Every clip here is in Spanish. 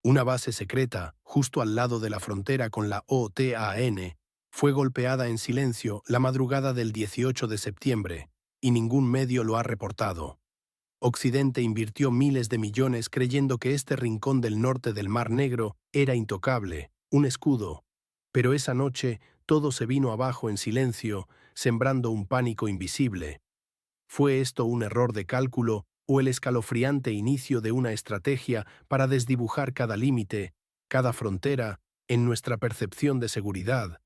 Una base secreta, justo al lado de la frontera con la OTAN, fue golpeada en silencio la madrugada del 18 de septiembre, y ningún medio lo ha reportado. Occidente invirtió miles de millones creyendo que este rincón del norte del Mar Negro era intocable, un escudo. Pero esa noche todo se vino abajo en silencio, sembrando un pánico invisible. ¿Fue esto un error de cálculo o el escalofriante inicio de una estrategia para desdibujar cada límite, cada frontera, en nuestra percepción de seguridad?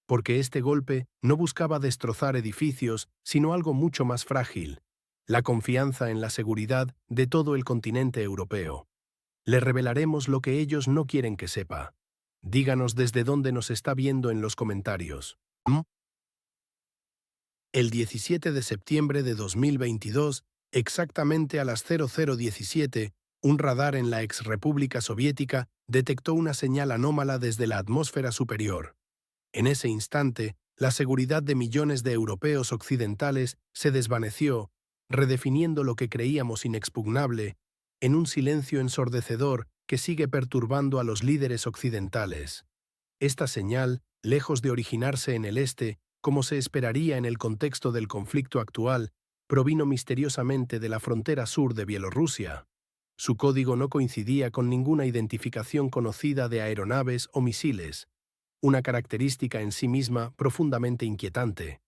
Porque este golpe no buscaba destrozar edificios, sino algo mucho más frágil: la confianza en la seguridad de todo el continente europeo. Le revelaremos lo que ellos no quieren que sepa. Díganos desde dónde nos está viendo en los comentarios. El 17 de septiembre de 2022, exactamente a las 00:17, un radar en la ex República Soviética detectó una señal anómala desde la atmósfera superior. En ese instante, la seguridad de millones de europeos occidentales se desvaneció, redefiniendo lo que creíamos inexpugnable, en un silencio ensordecedor que sigue perturbando a los líderes occidentales. Esta señal, lejos de originarse en el este, como se esperaría en el contexto del conflicto actual, provino misteriosamente de la frontera sur de Bielorrusia. Su código no coincidía con ninguna identificación conocida de aeronaves o misiles, una característica en sí misma profundamente inquietante.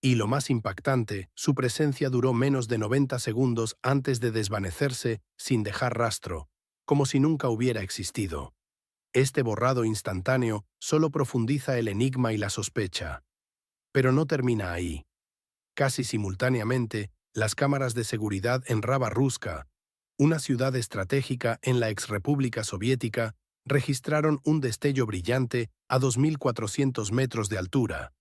Y lo más impactante, su presencia duró menos de 90 segundos antes de desvanecerse sin dejar rastro, como si nunca hubiera existido. Este borrado instantáneo solo profundiza el enigma y la sospecha. Pero no termina ahí. Casi simultáneamente, las cámaras de seguridad en Raba-Ruska, una ciudad estratégica en la exrepública soviética, registraron un destello brillante a 2.400 metros de altura.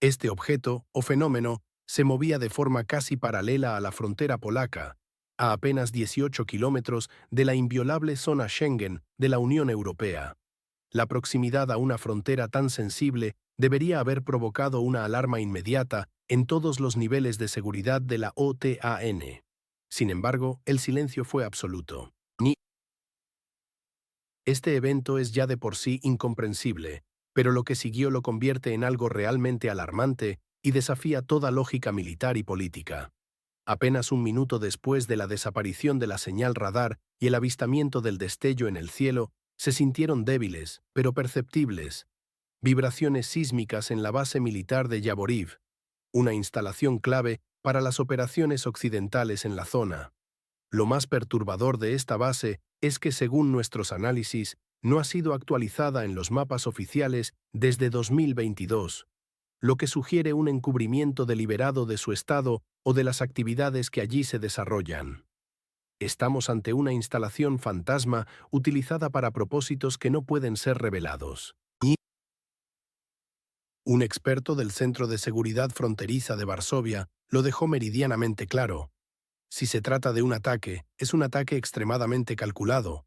Este objeto, o fenómeno, se movía de forma casi paralela a la frontera polaca, a apenas 18 kilómetros de la inviolable zona Schengen de la Unión Europea. La proximidad a una frontera tan sensible debería haber provocado una alarma inmediata en todos los niveles de seguridad de la OTAN. Sin embargo, el silencio fue absoluto. Este evento es ya de por sí incomprensible, pero lo que siguió lo convierte en algo realmente alarmante y desafía toda lógica militar y política. Apenas un minuto después de la desaparición de la señal radar y el avistamiento del destello en el cielo, se sintieron débiles, pero perceptibles, vibraciones sísmicas en la base militar de Yavoriv, una instalación clave para las operaciones occidentales en la zona. Lo más perturbador de esta base es que, según nuestros análisis, no ha sido actualizada en los mapas oficiales desde 2022, lo que sugiere un encubrimiento deliberado de su estado o de las actividades que allí se desarrollan. Estamos ante una instalación fantasma utilizada para propósitos que no pueden ser revelados. Un experto del Centro de Seguridad Fronteriza de Varsovia lo dejó meridianamente claro. Si se trata de un ataque, es un ataque extremadamente calculado.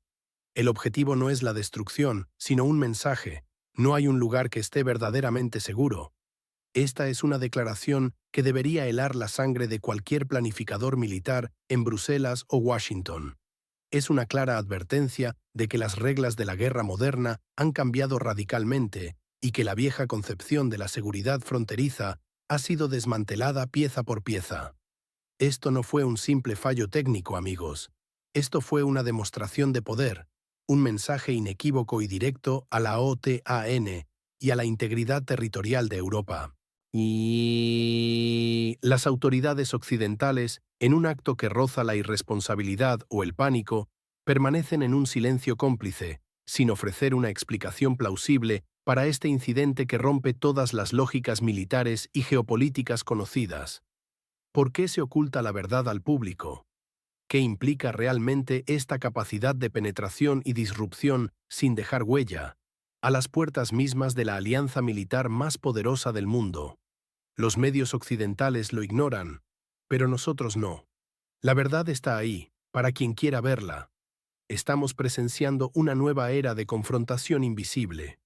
El objetivo no es la destrucción, sino un mensaje. No hay un lugar que esté verdaderamente seguro. Esta es una declaración que debería helar la sangre de cualquier planificador militar en Bruselas o Washington. Es una clara advertencia de que las reglas de la guerra moderna han cambiado radicalmente y que la vieja concepción de la seguridad fronteriza ha sido desmantelada pieza por pieza. Esto no fue un simple fallo técnico, amigos. Esto fue una demostración de poder, un mensaje inequívoco y directo a la OTAN y a la integridad territorial de Europa. Y las autoridades occidentales, en un acto que roza la irresponsabilidad o el pánico, permanecen en un silencio cómplice, sin ofrecer una explicación plausible para este incidente que rompe todas las lógicas militares y geopolíticas conocidas. ¿Por qué se oculta la verdad al público? ¿Qué implica realmente esta capacidad de penetración y disrupción sin dejar huella, a las puertas mismas de la alianza militar más poderosa del mundo? Los medios occidentales lo ignoran, pero nosotros no. La verdad está ahí, para quien quiera verla. Estamos presenciando una nueva era de confrontación invisible.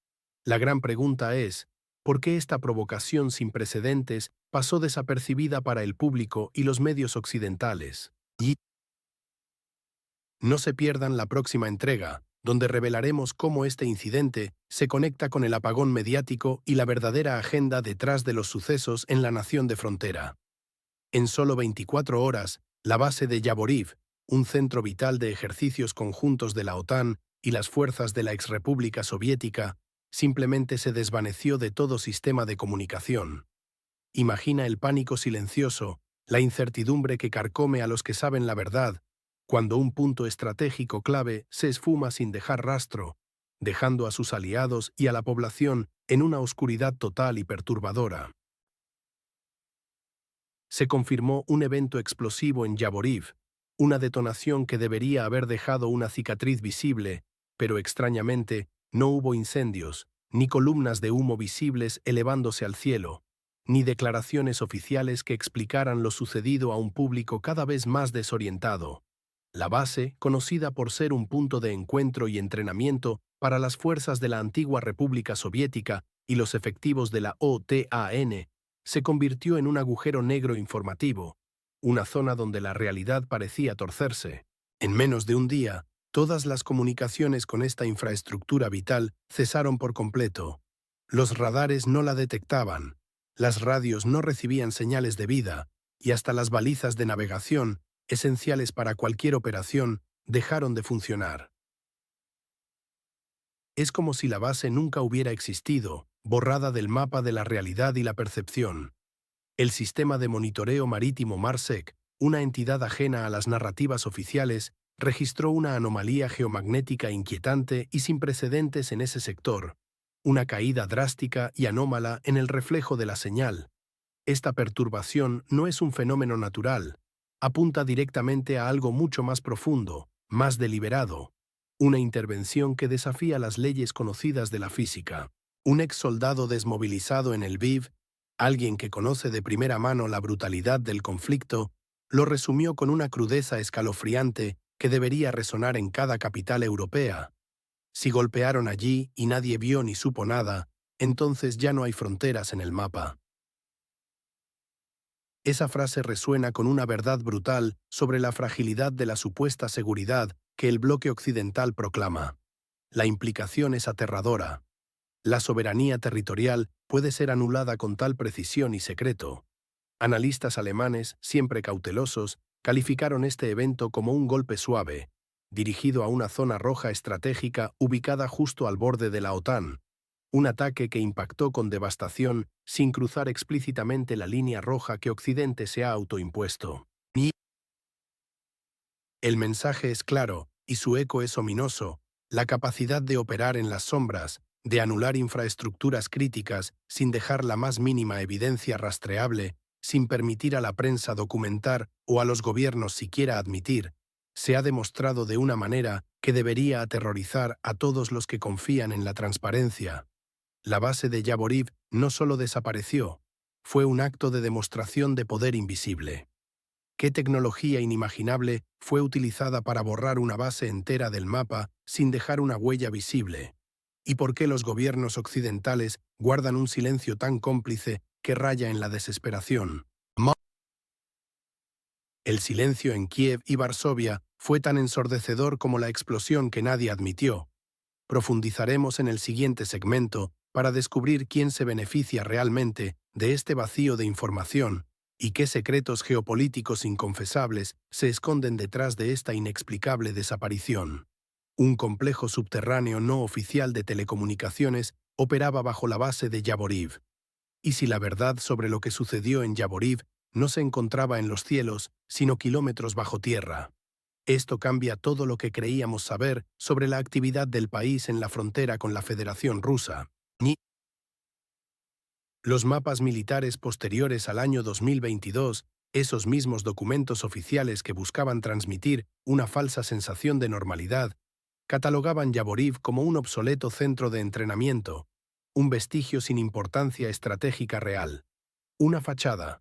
La gran pregunta es, ¿por qué esta provocación sin precedentes pasó desapercibida para el público y los medios occidentales? No se pierdan la próxima entrega, donde revelaremos cómo este incidente se conecta con el apagón mediático y la verdadera agenda detrás de los sucesos en la nación de frontera. En solo 24 horas, la base de Yavoriv, un centro vital de ejercicios conjuntos de la OTAN y las fuerzas de la exrepública soviética, simplemente se desvaneció de todo sistema de comunicación. Imagina el pánico silencioso, la incertidumbre que carcome a los que saben la verdad, cuando un punto estratégico clave se esfuma sin dejar rastro, dejando a sus aliados y a la población en una oscuridad total y perturbadora. Se confirmó un evento explosivo en Yavoriv, una detonación que debería haber dejado una cicatriz visible, pero extrañamente no hubo incendios, ni columnas de humo visibles elevándose al cielo, ni declaraciones oficiales que explicaran lo sucedido a un público cada vez más desorientado. La base, conocida por ser un punto de encuentro y entrenamiento para las fuerzas de la antigua República Soviética y los efectivos de la OTAN, se convirtió en un agujero negro informativo, una zona donde la realidad parecía torcerse. En menos de un día, todas las comunicaciones con esta infraestructura vital cesaron por completo. Los radares no la detectaban, las radios no recibían señales de vida, y hasta las balizas de navegación, esenciales para cualquier operación, dejaron de funcionar. Es como si la base nunca hubiera existido, borrada del mapa de la realidad y la percepción. El sistema de monitoreo marítimo MARSEC, una entidad ajena a las narrativas oficiales, registró una anomalía geomagnética inquietante y sin precedentes en ese sector, una caída drástica y anómala en el reflejo de la señal. Esta perturbación no es un fenómeno natural, apunta directamente a algo mucho más profundo, más deliberado, una intervención que desafía las leyes conocidas de la física. Un ex soldado desmovilizado en el Lviv, alguien que conoce de primera mano la brutalidad del conflicto, lo resumió con una crudeza escalofriante que debería resonar en cada capital europea. Si golpearon allí y nadie vio ni supo nada, entonces ya no hay fronteras en el mapa. Esa frase resuena con una verdad brutal sobre la fragilidad de la supuesta seguridad que el bloque occidental proclama. La implicación es aterradora. La soberanía territorial puede ser anulada con tal precisión y secreto. Analistas alemanes, siempre cautelosos, calificaron este evento como un golpe suave, dirigido a una zona roja estratégica ubicada justo al borde de la OTAN, un ataque que impactó con devastación sin cruzar explícitamente la línea roja que Occidente se ha autoimpuesto. El mensaje es claro, y su eco es ominoso: la capacidad de operar en las sombras, de anular infraestructuras críticas sin dejar la más mínima evidencia rastreable, sin permitir a la prensa documentar o a los gobiernos siquiera admitir, se ha demostrado de una manera que debería aterrorizar a todos los que confían en la transparencia. La base de Yavoriv no solo desapareció, fue un acto de demostración de poder invisible. ¿Qué tecnología inimaginable fue utilizada para borrar una base entera del mapa sin dejar una huella visible? ¿Y por qué los gobiernos occidentales guardan un silencio tan cómplice que raya en la desesperación? El silencio en Kiev y Varsovia fue tan ensordecedor como la explosión que nadie admitió. Profundizaremos en el siguiente segmento para descubrir quién se beneficia realmente de este vacío de información y qué secretos geopolíticos inconfesables se esconden detrás de esta inexplicable desaparición. Un complejo subterráneo no oficial de telecomunicaciones operaba bajo la base de Yavoriv. Y si la verdad sobre lo que sucedió en Yavoriv no se encontraba en los cielos, sino kilómetros bajo tierra. Esto cambia todo lo que creíamos saber sobre la actividad del país en la frontera con la Federación Rusa. Los mapas militares posteriores al año 2022, esos mismos documentos oficiales que buscaban transmitir una falsa sensación de normalidad, catalogaban Yavoriv como un obsoleto centro de entrenamiento, un vestigio sin importancia estratégica real, una fachada.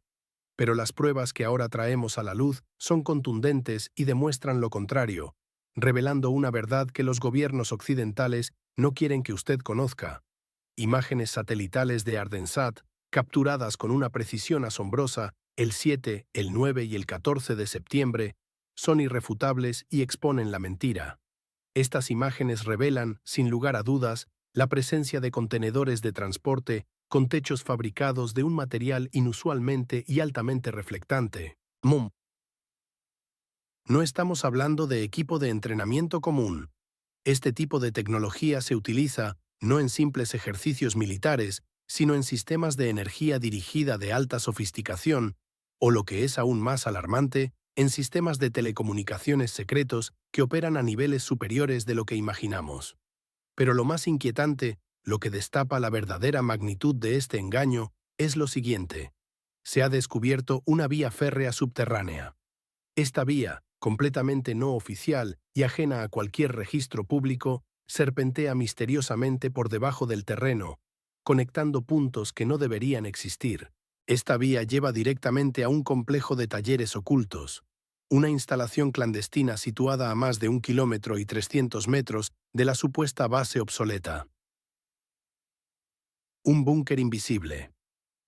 Pero las pruebas que ahora traemos a la luz son contundentes y demuestran lo contrario, revelando una verdad que los gobiernos occidentales no quieren que usted conozca. Imágenes satelitales de Ardensat, capturadas con una precisión asombrosa el 7, el 9 y el 14 de septiembre, son irrefutables y exponen la mentira. Estas imágenes revelan, sin lugar a dudas, la presencia de contenedores de transporte con techos fabricados de un material inusualmente y altamente reflectante. No estamos hablando de equipo de entrenamiento común. Este tipo de tecnología se utiliza no en simples ejercicios militares, sino en sistemas de energía dirigida de alta sofisticación, o lo que es aún más alarmante, en sistemas de telecomunicaciones secretos que operan a niveles superiores de lo que imaginamos. Pero lo más inquietante, lo que destapa la verdadera magnitud de este engaño, es lo siguiente. Se ha descubierto una vía férrea subterránea. Esta vía, completamente no oficial y ajena a cualquier registro público, serpentea misteriosamente por debajo del terreno, conectando puntos que no deberían existir. Esta vía lleva directamente a un complejo de talleres ocultos, una instalación clandestina situada a más de 1 kilómetro y 300 metros de la supuesta base obsoleta. Un búnker invisible.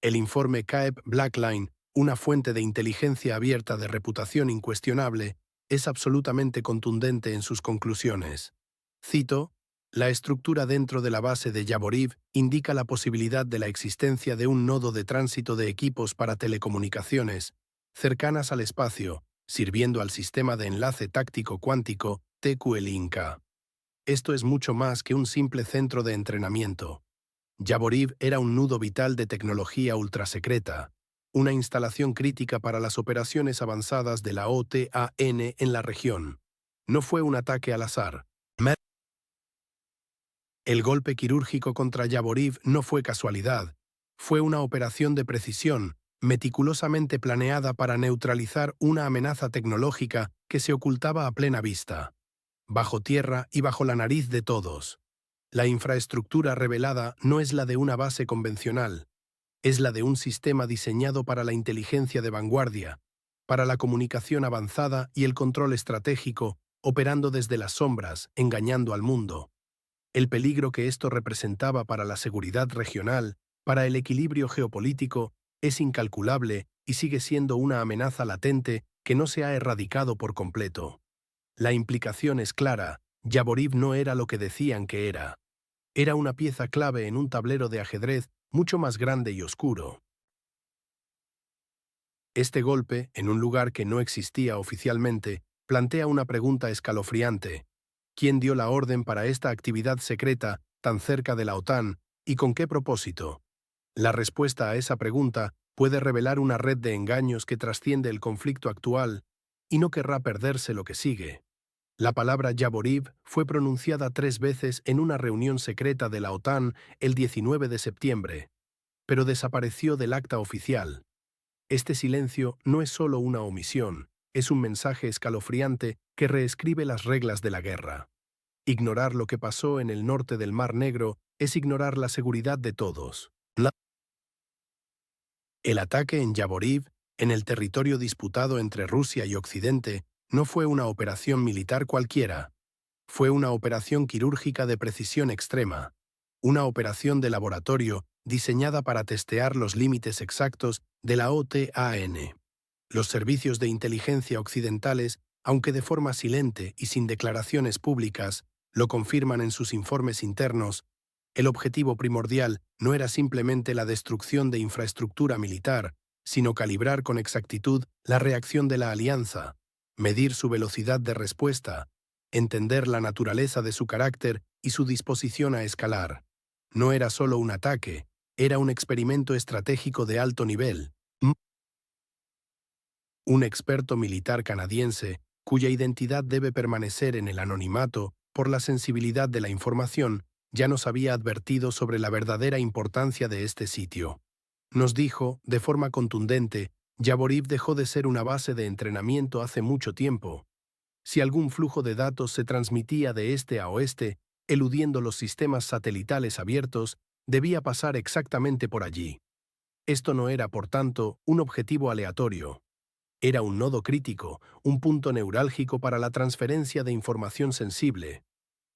El informe Cape Blackline, una fuente de inteligencia abierta de reputación incuestionable, es absolutamente contundente en sus conclusiones. Cito: la estructura dentro de la base de Yavoriv indica la posibilidad de la existencia de un nodo de tránsito de equipos para telecomunicaciones, cercanas al espacio, sirviendo al sistema de enlace táctico cuántico TQL-INCA. Esto es mucho más que un simple centro de entrenamiento. Yavoriv era un nudo vital de tecnología ultrasecreta, una instalación crítica para las operaciones avanzadas de la OTAN en la región. No fue un ataque al azar. El golpe quirúrgico contra Yavoriv no fue casualidad. Fue una operación de precisión, meticulosamente planeada para neutralizar una amenaza tecnológica que se ocultaba a plena vista, bajo tierra y bajo la nariz de todos. La infraestructura revelada no es la de una base convencional, es la de un sistema diseñado para la inteligencia de vanguardia, para la comunicación avanzada y el control estratégico, operando desde las sombras, engañando al mundo. El peligro que esto representaba para la seguridad regional, para el equilibrio geopolítico, es incalculable y sigue siendo una amenaza latente que no se ha erradicado por completo. La implicación es clara: Yavoriv no era lo que decían que era. Era una pieza clave en un tablero de ajedrez mucho más grande y oscuro. Este golpe, en un lugar que no existía oficialmente, plantea una pregunta escalofriante. ¿Quién dio la orden para esta actividad secreta tan cerca de la OTAN y con qué propósito? La respuesta a esa pregunta puede revelar una red de engaños que trasciende el conflicto actual y no querrá perderse lo que sigue. La palabra Yavoriv fue pronunciada 3 veces en una reunión secreta de la OTAN el 19 de septiembre, pero desapareció del acta oficial. Este silencio no es solo una omisión, es un mensaje escalofriante que reescribe las reglas de la guerra. Ignorar lo que pasó en el norte del Mar Negro es ignorar la seguridad de todos. El ataque en Yavoriv, en el territorio disputado entre Rusia y Occidente, no fue una operación militar cualquiera. Fue una operación quirúrgica de precisión extrema, una operación de laboratorio diseñada para testear los límites exactos de la OTAN. Los servicios de inteligencia occidentales, aunque de forma silente y sin declaraciones públicas, lo confirman en sus informes internos. El objetivo primordial no era simplemente la destrucción de infraestructura militar, sino calibrar con exactitud la reacción de la alianza, medir su velocidad de respuesta, entender la naturaleza de su carácter y su disposición a escalar. No era solo un ataque, era un experimento estratégico de alto nivel. Un experto militar canadiense, cuya identidad debe permanecer en el anonimato por la sensibilidad de la información, ya nos había advertido sobre la verdadera importancia de este sitio. Nos dijo, de forma contundente, Yavoriv dejó de ser una base de entrenamiento hace mucho tiempo. Si algún flujo de datos se transmitía de este a oeste, eludiendo los sistemas satelitales abiertos, debía pasar exactamente por allí. Esto no era, por tanto, un objetivo aleatorio. Era un nodo crítico, un punto neurálgico para la transferencia de información sensible,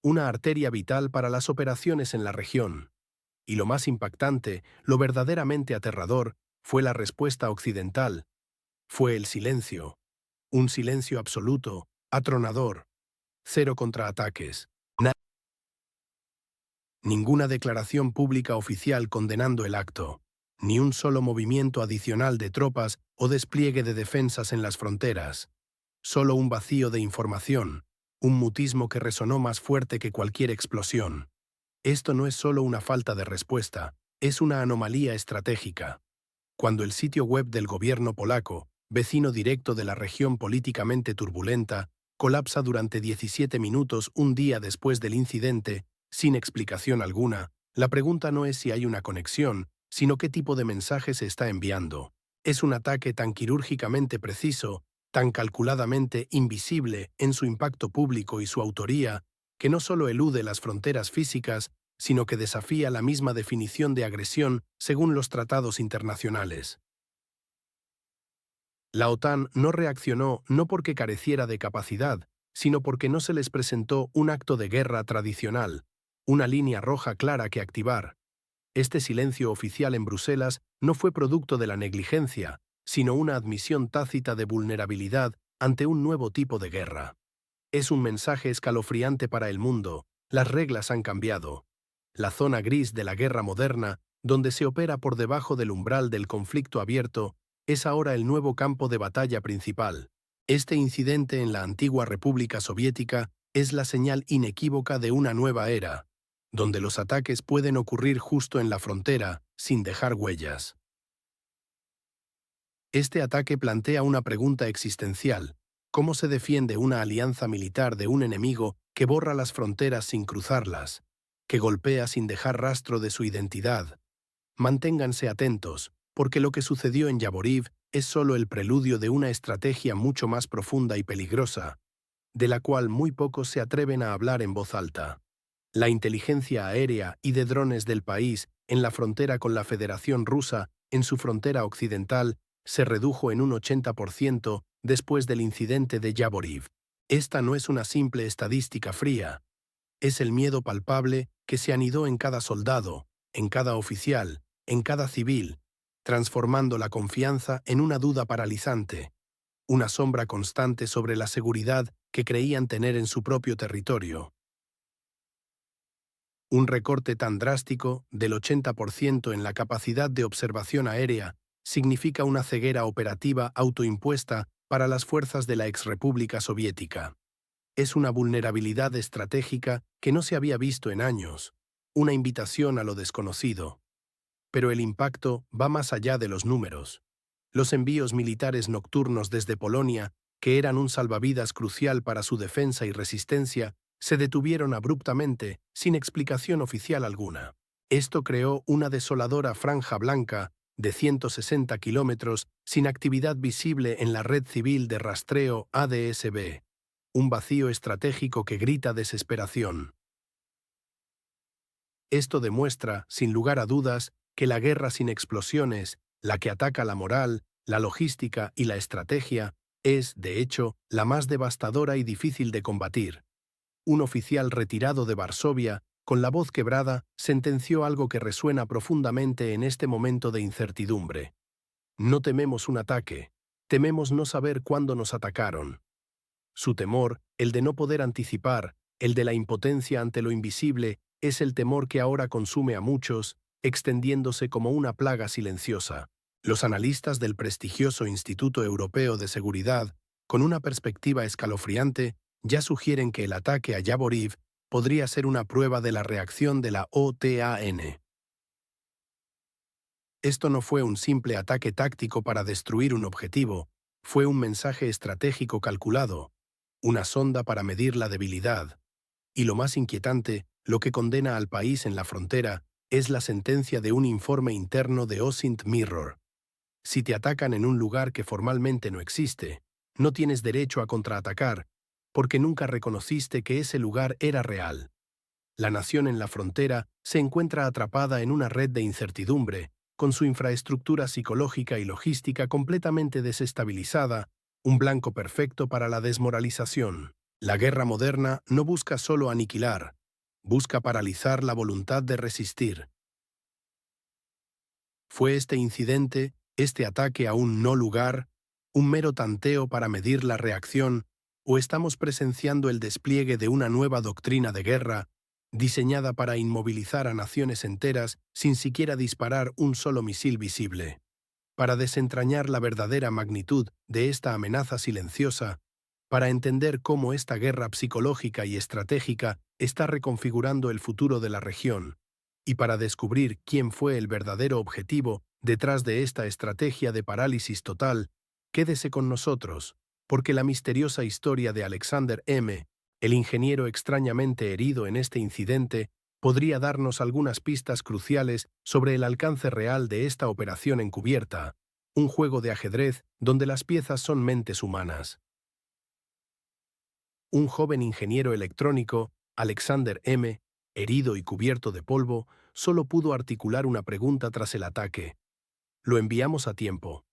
una arteria vital para las operaciones en la región. Y lo más impactante, lo verdaderamente aterrador, fue la respuesta occidental. Fue el silencio. Un silencio absoluto, atronador. Cero contraataques. Ninguna declaración pública oficial condenando el acto. Ni un solo movimiento adicional de tropas o despliegue de defensas en las fronteras. Solo un vacío de información, un mutismo que resonó más fuerte que cualquier explosión. Esto no es solo una falta de respuesta, es una anomalía estratégica. Cuando el sitio web del gobierno polaco, vecino directo de la región políticamente turbulenta, colapsa durante 17 minutos un día después del incidente, sin explicación alguna, la pregunta no es si hay una conexión, sino qué tipo de mensaje se está enviando. Es un ataque tan quirúrgicamente preciso, tan calculadamente invisible en su impacto público y su autoría, que no solo elude las fronteras físicas, sino que desafía la misma definición de agresión según los tratados internacionales. La OTAN no reaccionó no porque careciera de capacidad, sino porque no se les presentó un acto de guerra tradicional, una línea roja clara que activar. Este silencio oficial en Bruselas no fue producto de la negligencia, sino una admisión tácita de vulnerabilidad ante un nuevo tipo de guerra. Es un mensaje escalofriante para el mundo, las reglas han cambiado. La zona gris de la guerra moderna, donde se opera por debajo del umbral del conflicto abierto, es ahora el nuevo campo de batalla principal. Este incidente en la antigua República Soviética es la señal inequívoca de una nueva era, donde los ataques pueden ocurrir justo en la frontera, sin dejar huellas. Este ataque plantea una pregunta existencial: ¿cómo se defiende una alianza militar de un enemigo que borra las fronteras sin cruzarlas, que golpea sin dejar rastro de su identidad? Manténganse atentos, porque lo que sucedió en Yavoriv es solo el preludio de una estrategia mucho más profunda y peligrosa, de la cual muy pocos se atreven a hablar en voz alta. La inteligencia aérea y de drones del país, en la frontera con la Federación Rusa, en su frontera occidental, se redujo en un 80% después del incidente de Yavoriv. Esta no es una simple estadística fría, es el miedo palpable que se anidó en cada soldado, en cada oficial, en cada civil, transformando la confianza en una duda paralizante, una sombra constante sobre la seguridad que creían tener en su propio territorio. Un recorte tan drástico, del 80% en la capacidad de observación aérea, significa una ceguera operativa autoimpuesta para las fuerzas de la exrepública soviética. Es una vulnerabilidad estratégica que no se había visto en años, una invitación a lo desconocido. Pero el impacto va más allá de los números. Los envíos militares nocturnos desde Polonia, que eran un salvavidas crucial para su defensa y resistencia, se detuvieron abruptamente, sin explicación oficial alguna. Esto creó una desoladora franja blanca de 160 kilómetros sin actividad visible en la red civil de rastreo ADSB. Un vacío estratégico que grita desesperación. Esto demuestra, sin lugar a dudas, que la guerra sin explosiones, la que ataca la moral, la logística y la estrategia, es, de hecho, la más devastadora y difícil de combatir. Un oficial retirado de Varsovia, con la voz quebrada, sentenció algo que resuena profundamente en este momento de incertidumbre. No tememos un ataque, tememos no saber cuándo nos atacaron. Su temor, el de no poder anticipar, el de la impotencia ante lo invisible, es el temor que ahora consume a muchos, extendiéndose como una plaga silenciosa. Los analistas del prestigioso Instituto Europeo de Seguridad, con una perspectiva escalofriante, ya sugieren que el ataque a Yavoriv podría ser una prueba de la reacción de la OTAN. Esto no fue un simple ataque táctico para destruir un objetivo, fue un mensaje estratégico calculado, una sonda para medir la debilidad. Y lo más inquietante, lo que condena al país en la frontera, es la sentencia de un informe interno de OSINT Mirror. Si te atacan en un lugar que formalmente no existe, no tienes derecho a contraatacar, porque nunca reconociste que ese lugar era real. La nación en la frontera se encuentra atrapada en una red de incertidumbre, con su infraestructura psicológica y logística completamente desestabilizada, un blanco perfecto para la desmoralización. La guerra moderna no busca solo aniquilar, busca paralizar la voluntad de resistir. Fue este incidente, este ataque a un no lugar, ¿Un mero tanteo para medir la reacción, o estamos presenciando el despliegue de una nueva doctrina de guerra diseñada para inmovilizar a naciones enteras sin siquiera disparar un solo misil visible? Para desentrañar la verdadera magnitud de esta amenaza silenciosa, para entender cómo esta guerra psicológica y estratégica está reconfigurando el futuro de la región, y para descubrir quién fue el verdadero objetivo detrás de esta estrategia de parálisis total, quédese con nosotros, porque la misteriosa historia de Alexander M., el ingeniero extrañamente herido en este incidente, podría darnos algunas pistas cruciales sobre el alcance real de esta operación encubierta, un juego de ajedrez donde las piezas son mentes humanas. Un joven ingeniero electrónico, Alexander M., herido y cubierto de polvo, solo pudo articular una pregunta tras el ataque. Lo enviamos a tiempo.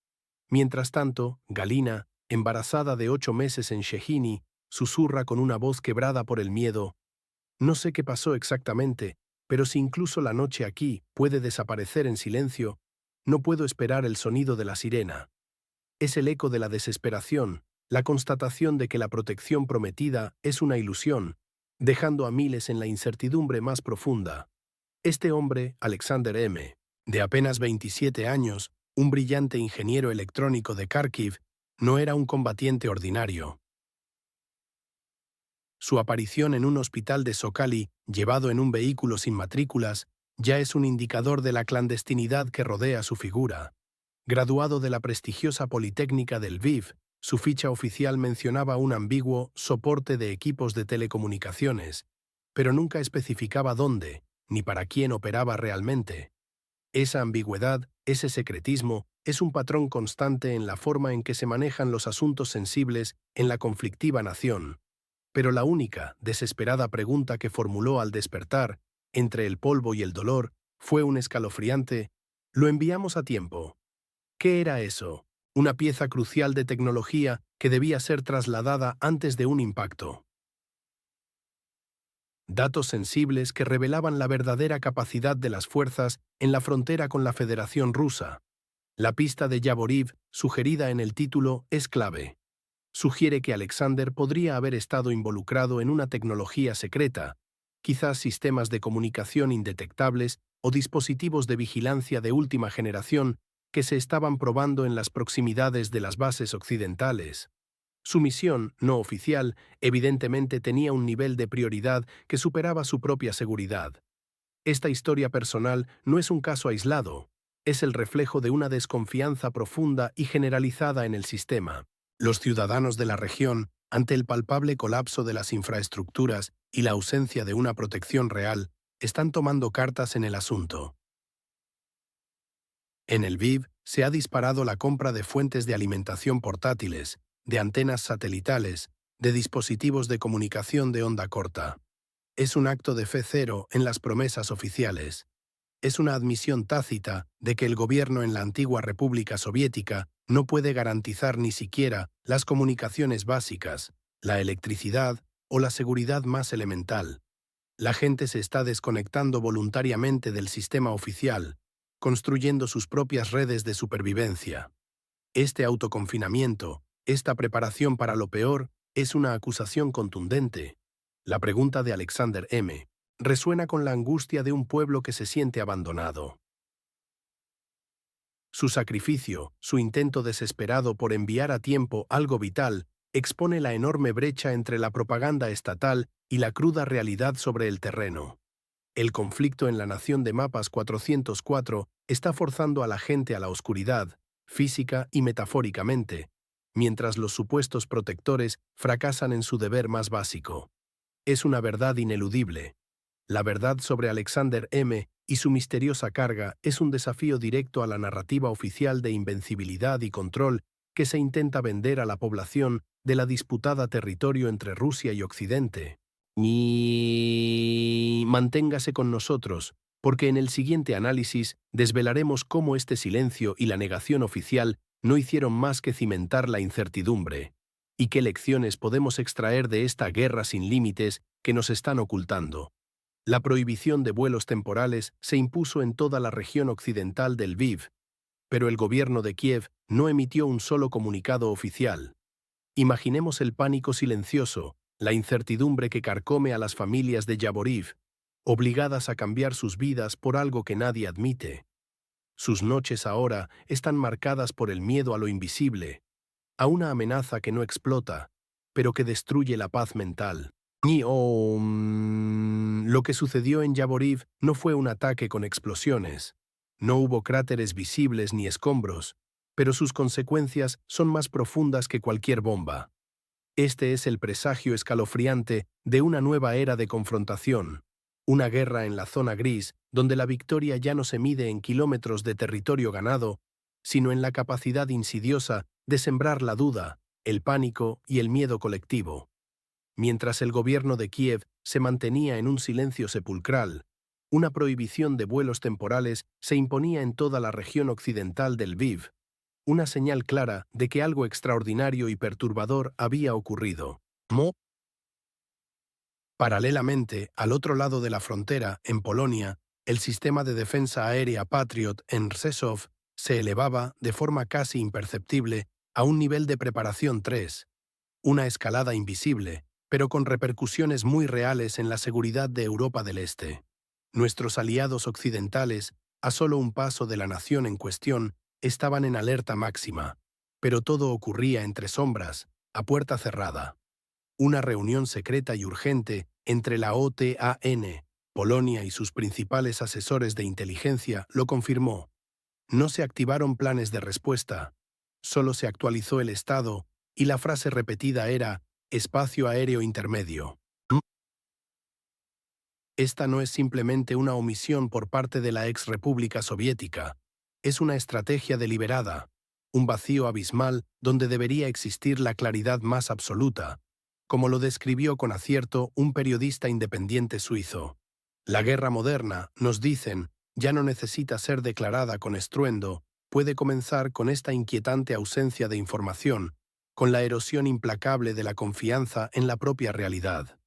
Mientras tanto, Galina, embarazada de 8 meses en Shehini, susurra con una voz quebrada por el miedo: no sé qué pasó exactamente, pero si incluso la noche aquí puede desaparecer en silencio, no puedo esperar el sonido de la sirena. Es el eco de la desesperación, la constatación de que la protección prometida es una ilusión, dejando a miles en la incertidumbre más profunda. Este hombre, Alexander M., de apenas 27 años, un brillante ingeniero electrónico de Kharkiv, no era un combatiente ordinario. Su aparición en un hospital de Sokali, llevado en un vehículo sin matrículas, ya es un indicador de la clandestinidad que rodea su figura. Graduado de la prestigiosa Politécnica del Lviv, su ficha oficial mencionaba un ambiguo soporte de equipos de telecomunicaciones, pero nunca especificaba dónde, ni para quién operaba realmente. Esa ambigüedad, ese secretismo, es un patrón constante en la forma en que se manejan los asuntos sensibles en la conflictiva nación. Pero la única, desesperada pregunta que formuló al despertar, entre el polvo y el dolor, fue un escalofriante: ¿lo enviamos a tiempo? ¿Qué era eso? Una pieza crucial de tecnología que debía ser trasladada antes de un impacto. Datos sensibles que revelaban la verdadera capacidad de las fuerzas en la frontera con la Federación Rusa. La pista de Yavoriv, sugerida en el título, es clave. Sugiere que Alexander podría haber estado involucrado en una tecnología secreta, quizás sistemas de comunicación indetectables o dispositivos de vigilancia de última generación que se estaban probando en las proximidades de las bases occidentales. Su misión, no oficial, evidentemente tenía un nivel de prioridad que superaba su propia seguridad. Esta historia personal no es un caso aislado, es el reflejo de una desconfianza profunda y generalizada en el sistema. Los ciudadanos de la región, ante el palpable colapso de las infraestructuras y la ausencia de una protección real, están tomando cartas en el asunto. En el Lviv se ha disparado la compra de fuentes de alimentación portátiles, de antenas satelitales, de dispositivos de comunicación de onda corta. Es un acto de fe cero en las promesas oficiales. Es una admisión tácita de que el gobierno en la antigua República Soviética no puede garantizar ni siquiera las comunicaciones básicas, la electricidad o la seguridad más elemental. La gente se está desconectando voluntariamente del sistema oficial, construyendo sus propias redes de supervivencia. Este autoconfinamiento, esta preparación para lo peor, es una acusación contundente. La pregunta de Alexander M. resuena con la angustia de un pueblo que se siente abandonado. Su sacrificio, su intento desesperado por enviar a tiempo algo vital, expone la enorme brecha entre la propaganda estatal y la cruda realidad sobre el terreno. El conflicto en la nación de Mapas 404 está forzando a la gente a la oscuridad, física y metafóricamente, mientras los supuestos protectores fracasan en su deber más básico. Es una verdad ineludible. La verdad sobre Alexander M. y su misteriosa carga es un desafío directo a la narrativa oficial de invencibilidad y control que se intenta vender a la población de la disputada territorio entre Rusia y Occidente. Y manténgase con nosotros, porque en el siguiente análisis desvelaremos cómo este silencio y la negación oficial no hicieron más que cimentar la incertidumbre, y qué lecciones podemos extraer de esta guerra sin límites que nos están ocultando. La prohibición de vuelos temporales se impuso en toda la región occidental del Lviv, pero el gobierno de Kiev no emitió un solo comunicado oficial. Imaginemos el pánico silencioso, la incertidumbre que carcome a las familias de Yavoriv, obligadas a cambiar sus vidas por algo que nadie admite. Sus noches ahora están marcadas por el miedo a lo invisible, a una amenaza que no explota, pero que destruye la paz mental. Lo que sucedió en Yavoriv no fue un ataque con explosiones. No hubo cráteres visibles ni escombros, pero sus consecuencias son más profundas que cualquier bomba. Este es el presagio escalofriante de una nueva era de confrontación, una guerra en la zona gris donde la victoria ya no se mide en kilómetros de territorio ganado, sino en la capacidad insidiosa de sembrar la duda, el pánico y el miedo colectivo. Mientras el gobierno de Kiev se mantenía en un silencio sepulcral, una prohibición de vuelos temporales se imponía en toda la región occidental del Lviv, una señal clara de que algo extraordinario y perturbador había ocurrido. Paralelamente, al otro lado de la frontera, en Polonia, el sistema de defensa aérea Patriot en Rzeszów se elevaba, de forma casi imperceptible, a un nivel de preparación 3, una escalada invisible, pero con repercusiones muy reales en la seguridad de Europa del Este. Nuestros aliados occidentales, a solo un paso de la nación en cuestión, estaban en alerta máxima, pero todo ocurría entre sombras, a puerta cerrada. Una reunión secreta y urgente entre la OTAN, Polonia y sus principales asesores de inteligencia lo confirmó. No se activaron planes de respuesta, solo se actualizó el estado y la frase repetida era «espacio aéreo intermedio». Esta no es simplemente una omisión por parte de la ex República Soviética, es una estrategia deliberada, un vacío abismal donde debería existir la claridad más absoluta, como lo describió con acierto un periodista independiente suizo. La guerra moderna, nos dicen, ya no necesita ser declarada con estruendo, puede comenzar con esta inquietante ausencia de información, con la erosión implacable de la confianza en la propia realidad.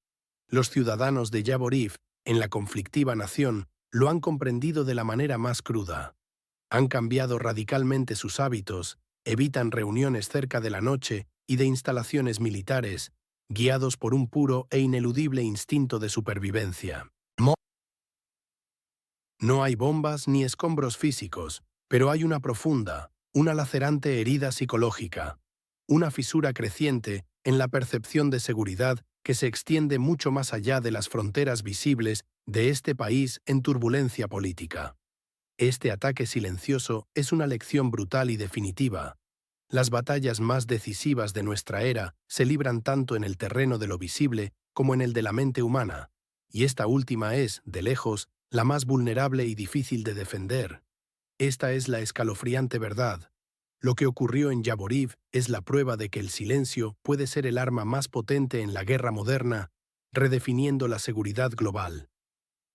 Los ciudadanos de Yavoriv, en la conflictiva nación, lo han comprendido de la manera más cruda. Han cambiado radicalmente sus hábitos, evitan reuniones cerca de la noche y de instalaciones militares, guiados por un puro e ineludible instinto de supervivencia. No hay bombas ni escombros físicos, pero hay una profunda, una lacerante herida psicológica, una fisura creciente en la percepción de seguridad que se extiende mucho más allá de las fronteras visibles de este país en turbulencia política. Este ataque silencioso es una lección brutal y definitiva. Las batallas más decisivas de nuestra era se libran tanto en el terreno de lo visible como en el de la mente humana, y esta última es, de lejos, la más vulnerable y difícil de defender. Esta es la escalofriante verdad. Lo que ocurrió en Yavoriv es la prueba de que el silencio puede ser el arma más potente en la guerra moderna, redefiniendo la seguridad global.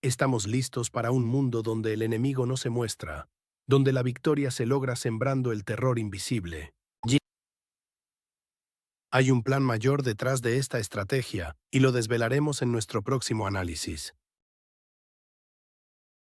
Estamos listos para un mundo donde el enemigo no se muestra, donde la victoria se logra sembrando el terror invisible. Hay un plan mayor detrás de esta estrategia, y lo desvelaremos en nuestro próximo análisis.